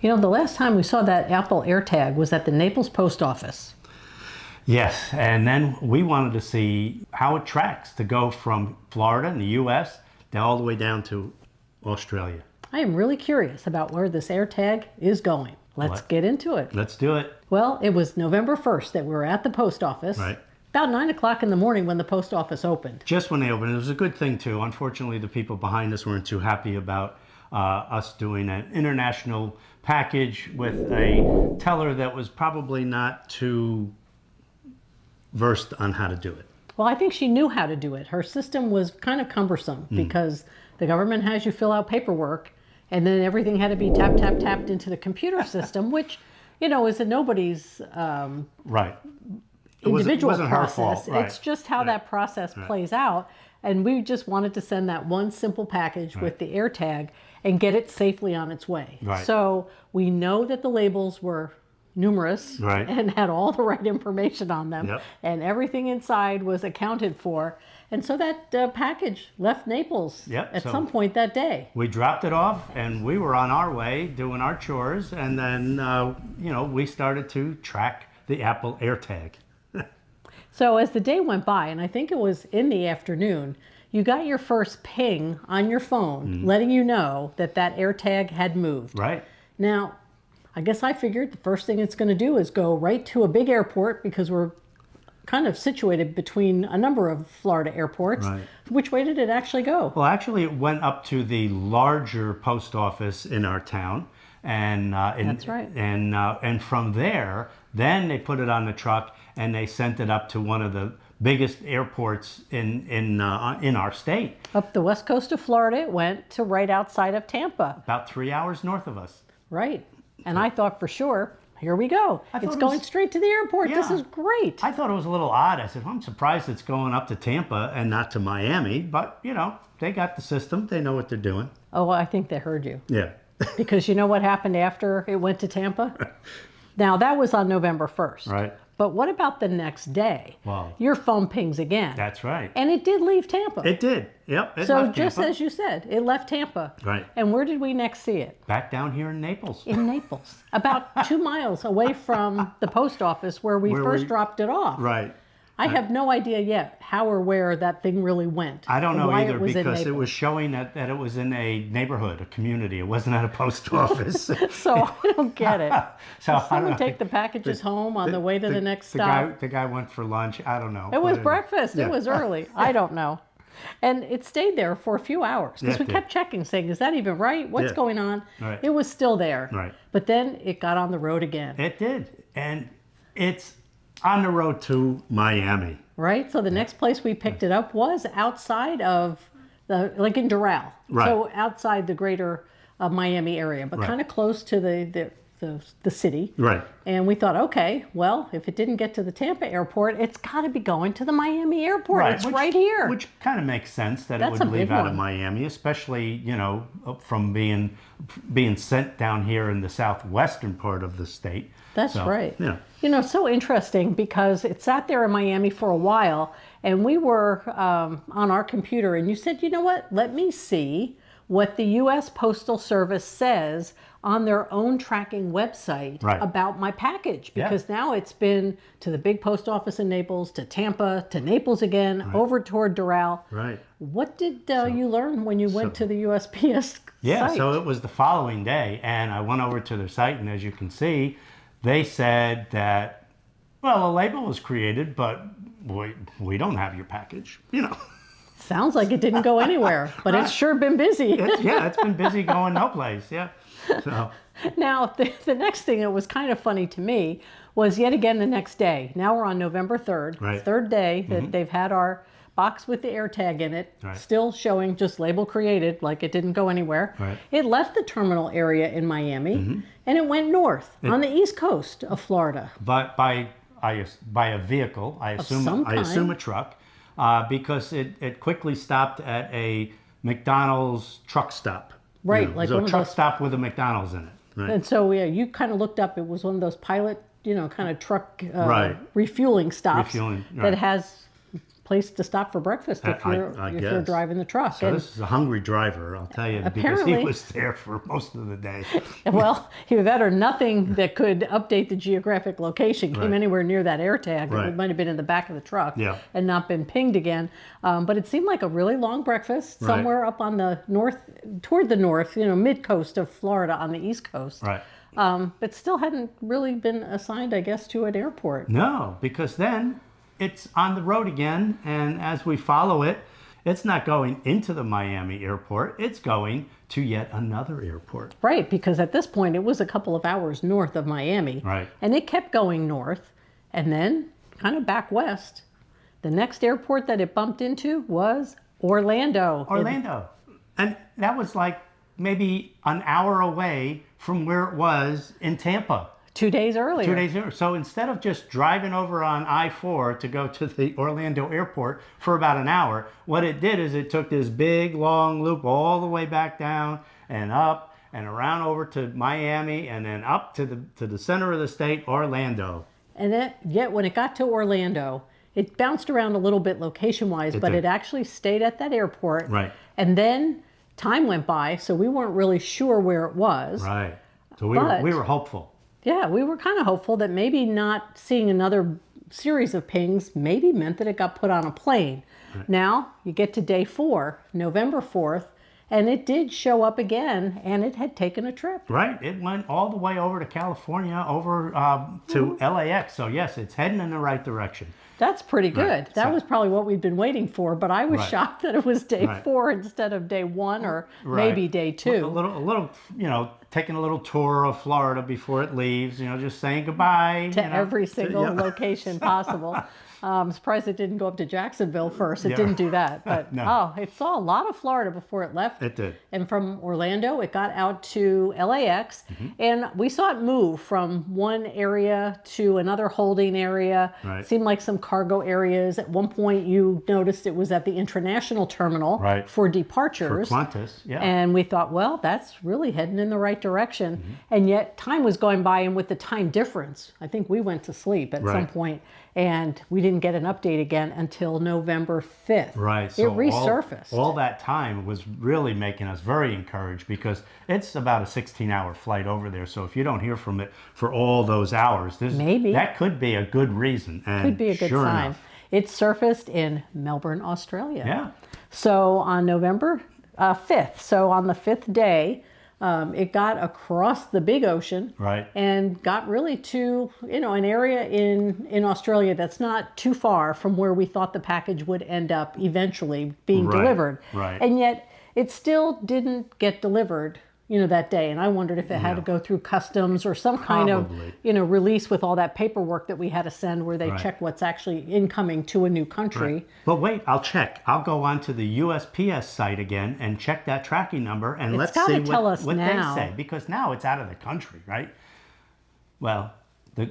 You know, the last time we saw that Apple AirTag was at the Naples post office. Yes, and then we wanted to see how it tracks to go from Florida in the U.S. all the way down to Australia. I am really curious about where this AirTag is going. Let's get into it. Let's do it. Well, it was November 1st that we were at the post office. Right. About 9 o'clock in the morning when the post office opened. Just when they opened. It was a good thing, too. Unfortunately, the people behind us weren't too happy about us doing an international package with a teller that was probably not too versed on how to do it. Well, I think she knew how to do it. Her system was kind of cumbersome because the government has you fill out paperwork and then everything had to be tapped into the computer system, which, you know, is a nobody's right. individual wasn't process. Her fault. Right. It's just how that process plays out. And we just wanted to send that one simple package with the AirTag and get it safely on its way. Right. So we know that the labels were numerous and had all the right information on them, and everything inside was accounted for. And so that package left Naples at some point that day. We dropped it off and we were on our way doing our chores, and then you know, we started to track the Apple AirTag. So as the day went by, and I think it was in the afternoon, you got your first ping on your phone letting you know that that AirTag had moved. Right. Now, I guess I figured the first thing it's going to do is go right to a big airport because we're kind of situated between a number of Florida airports. Right. Which way did it actually go? Well, actually, it went up to the larger post office in our town. And That's right. And from there, then they put it on the truck and they sent it up to one of the biggest airports in our state. Up the west coast of Florida, it went to right outside of Tampa. About 3 hours north of us. Right. And I thought for sure, here we go. It's going straight to the airport. Yeah. This is great. I thought it was a little odd. I said, I'm surprised it's going up to Tampa and not to Miami. But, you know, they got the system. They know what they're doing. Oh, I think they heard you. Yeah. Because you know what happened after it went to Tampa? Now, that was on November 1st. Right. But what about the next day? Wow. Your phone pings again. That's right. And it did leave Tampa. It did. Yep. It so left just Tampa. as you said, it left Tampa. Right. And where did we next see it? Back down here in Naples. In Naples. About 2 miles away from the post office where we first dropped it off. Right. I have no idea yet how or where that thing really went. I don't know either because it was showing that it was in a neighborhood, a community. It wasn't at a post office. So I don't get it. So Did someone take the packages home on the way to the next stop? The guy went for lunch. I don't know. It was breakfast. Yeah. It was early. I don't know. And it stayed there for a few hours because we kept checking, saying, is that even right? What's going on? Right. It was still there. Right. But then it got on the road again. It did. And it's on the road to Miami. Right. So the next place we picked it up was outside of like in Doral. Right. So outside the greater Miami area, but kind of close to the city. Right. And we thought, okay, well, if it didn't get to the Tampa airport, it's got to be going to the Miami airport. Right. It's right here. Which kind of makes sense that That's it would a leave big out of one. Miami, especially, you know, from being sent down here in the southwestern part of the state. That's right. Yeah. You know, so interesting because it sat there in Miami for a while and we were on our computer and you said, you know what, let me see what the U.S. Postal Service says on their own tracking website about my package. Because now it's been to the big post office in Naples, to Tampa, to Naples again, over toward Doral. Right. What did you learn when you went to the USPS site? So it was the following day and I went over to their site and as you can see, they said that, well, a label was created, but we don't have your package, you know. Sounds like it didn't go anywhere, but it's sure been busy. It's been busy going no place, yeah. So. Now, the next thing that was kind of funny to me was yet again the next day. Now we're on November 3rd, third day that they've had our box with the AirTag in it, still showing just label created, like it didn't go anywhere. It left the terminal area in Miami, and it went north on the east coast of Florida. But by a vehicle, I assume a truck, because it quickly stopped at a McDonald's truck stop. Right, you know, like so one a truck of those stop with a McDonald's in it. Right. And so you kind of looked up. It was one of those pilot, kind of truck refueling stops Refueling, that has place to stop for breakfast if I if you're guess. driving the truck. So And this is a hungry driver, I'll tell you, because he apparently, was there for most of the day. well, either that or nothing that could update the geographic location came Right. anywhere near that air tag. Right. It might have been in the back of the truck Yeah. and not been pinged again. But it seemed like a really long breakfast Right. somewhere up on the north, toward the north, mid coast of Florida on the East Coast. Right. But still hadn't really been assigned, I guess, to an airport. No, because then it's on the road again, and as we follow it, it's not going into the Miami airport, it's going to yet another airport. Right, because at this point it was a couple of hours north of Miami. Right. And it kept going north and then kind of back west. The next airport that it bumped into was Orlando. Orlando. And that was like maybe an hour away from where it was in Tampa. 2 days earlier. 2 days earlier. So instead of just driving over on I-4 to go to the Orlando airport for about an hour, what it did is it took this big long loop all the way back down and up and around over to Miami and then up to the center of the state, Orlando. And yet when it got to Orlando, it bounced around a little bit location-wise, but did. it actually stayed at that airport. Right. And then time went by, so we weren't really sure where it was. Right. So we But- were hopeful. Yeah, we were kind of hopeful that maybe not seeing another series of pings maybe meant that it got put on a plane. Right. Now you get to day 4, November 4th, and it did show up again, and it had taken a trip. Right. It went all the way over to California, over to LAX. So yes, it's heading in the right direction. That's pretty good. Right, That so- was probably what we'd been waiting for, but I was Right. shocked that it was day Right. 4 instead of day 1 or Right. maybe day 2. A little, taking a little tour of Florida before it leaves, just saying goodbye. To every to- single yeah. location possible. I'm surprised it didn't go up to Jacksonville first. It Yeah. didn't do that. But No. it saw a lot of Florida before it left. It did. And from Orlando, it got out to LAX. Mm-hmm. And we saw it move from one area to another holding area. Right. It seemed like some cargo areas. At one point, you noticed it was at the international terminal Right. for For departures. Qantas, yeah. And we thought, well, that's really heading in the right direction. Mm-hmm. And yet time was going by, and with the time difference, I think we went to sleep at some Right. point, and we didn't get an update again until November 5th. Right. It So resurfaced. all that time was really making us very encouraged because it's about a 16-hour flight over there. So if you don't hear from it for all those hours, Maybe. that could be a good reason. And Could be a good sure sign. enough, It surfaced in Melbourne, Australia. yeah. So on November 5th, so on the 5th day, it got across the big ocean Right. and got really to an area in Australia that's not too far from where we thought the package would end up eventually being Right, delivered. right. And yet it still didn't get delivered that day. And I wondered if it had to go through customs or some kind of Probably. release with all that paperwork that we had to send where they Right. check what's actually incoming to a new country. Right. But wait, I'll check. I'll go onto the USPS site again and check that tracking number and let's gotta see tell us what they now. say. Because now it's out of the country, right? Well,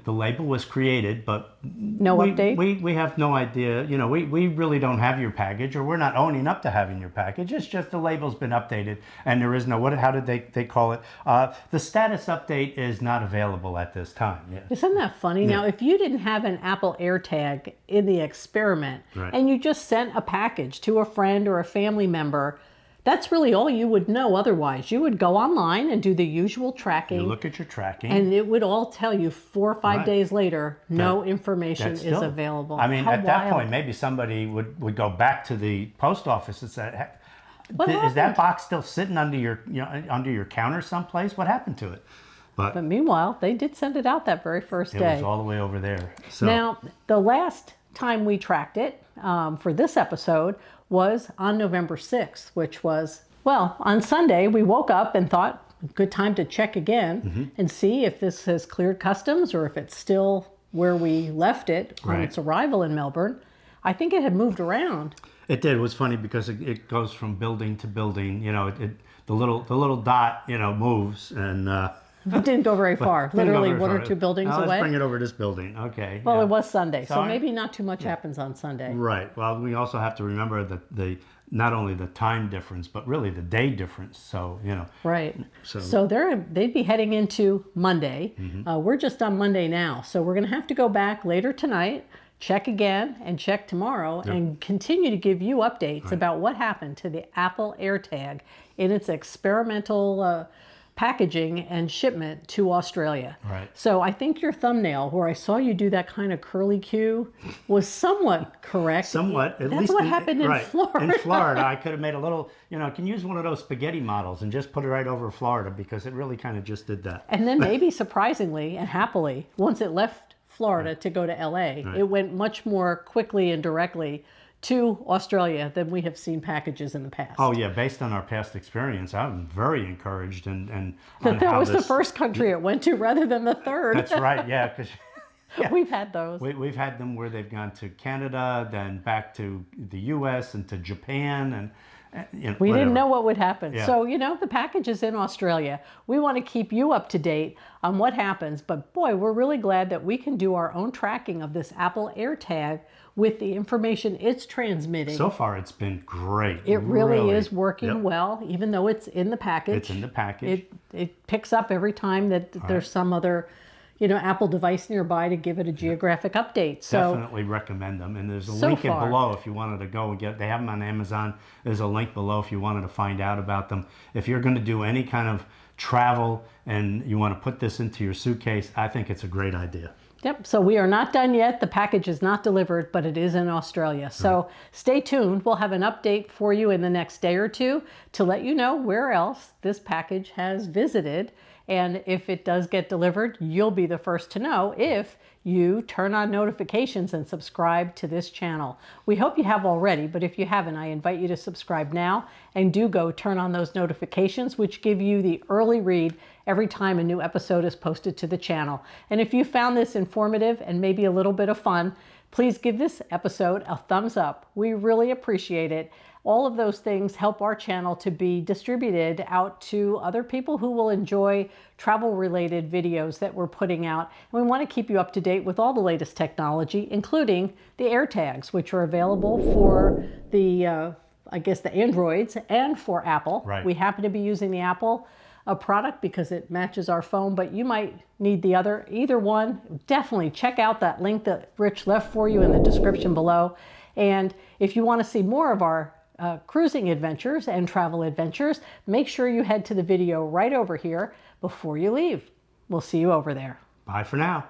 the label was created, but No we, update? We have no idea. We really don't have your package, or we're not owning up to having your package. It's just the label's been updated, and there is no how did they call it? The status update is not available at this time. Yeah. Isn't that funny? Now, if you didn't have an Apple AirTag in the experiment Right. and you just sent a package to a friend or a family member, that's really all you would know otherwise. You would go online and do the usual tracking, You look at your tracking. and it would all tell you 4 or 5 Right. days later, no That- information That's is still- available. I mean, How at that wild. point, maybe somebody would go back to the post office and say, What Is happened?" that box still sitting under your counter someplace? What happened to it?" But But meanwhile, they did send it out that very first it day. was all the way over there. So Now, the last time we tracked it for this episode was on November 6th, which was, well, on Sunday, we woke up and thought, good time to check again Mm-hmm. and see if this has cleared customs or if it's still where we left it on Right. its arrival in Melbourne. I think it had moved around. it did. It was funny because it goes from building to building. The little dot moves and. It didn't go very far, Didn't go literally very one or far. two buildings Now, away. Let's bring it over to this building. Okay. Well, yeah. it was Sunday, so So maybe not too much happens on Sunday. Right. Well, we also have to remember that the not only the time difference, but really the day difference. So Right. So- So they'd be heading into Monday. We're just on Monday now. So we're going to have to go back later tonight check again and check tomorrow and continue to give you updates about what happened to the Apple AirTag in its experimental packaging and shipment to Australia. Right. So I think your thumbnail, where I saw you do that kind of curly Q, was somewhat correct. Somewhat. At That's least what happened in Florida. In Florida, I could have made a little, I can use one of those spaghetti models and just put it right over Florida, because it really kind of just did that. And then maybe surprisingly and happily, once it left Florida to go to LA, it went much more quickly and directly to Australia than we have seen packages in the past. Oh yeah, based on our past experience, I'm very encouraged and that was the first country it went to rather than the third. That's right, yeah, because we've had those. We've had them where they've gone to Canada, then back to the U.S. and to Japan, and we didn't know what would happen. Yeah. So, the package is in Australia. We want to keep you up to date on what happens. But boy, we're really glad that we can do our own tracking of this Apple AirTag with the information it's transmitting. So far, it's been great. It really is working well, even though it's in the package. It's in the package. It picks up every time that there's some other Apple device nearby to give it a geographic update. So definitely recommend them. And there's a link below if you wanted to go and get. They have them on Amazon. There's a link below if you wanted to find out about them. If you're going to do any kind of travel and you want to put this into your suitcase, I think it's a great idea. Yep, so we are not done yet. The package is not delivered, but it is in Australia. So stay tuned. We'll have an update for you in the next day or two to let you know where else this package has visited. And if it does get delivered, you'll be the first to know if you turn on notifications and subscribe to this channel. We hope you have already, but if you haven't, I invite you to subscribe now and do go turn on those notifications, which give you the early read every time a new episode is posted to the channel. And if you found this informative and maybe a little bit of fun, please give this episode a thumbs up. We really appreciate it. All of those things help our channel to be distributed out to other people who will enjoy travel-related videos that we're putting out. And we want to keep you up to date with all the latest technology, including the AirTags, which are available for the, the Androids and for Apple. Right. We happen to be using the Apple product because it matches our phone, but you might need the either one. Definitely check out that link that Rich left for you in the description below. And if you want to see more of our cruising adventures and travel adventures, make sure you head to the video right over here before you leave. We'll see you over there. Bye for now.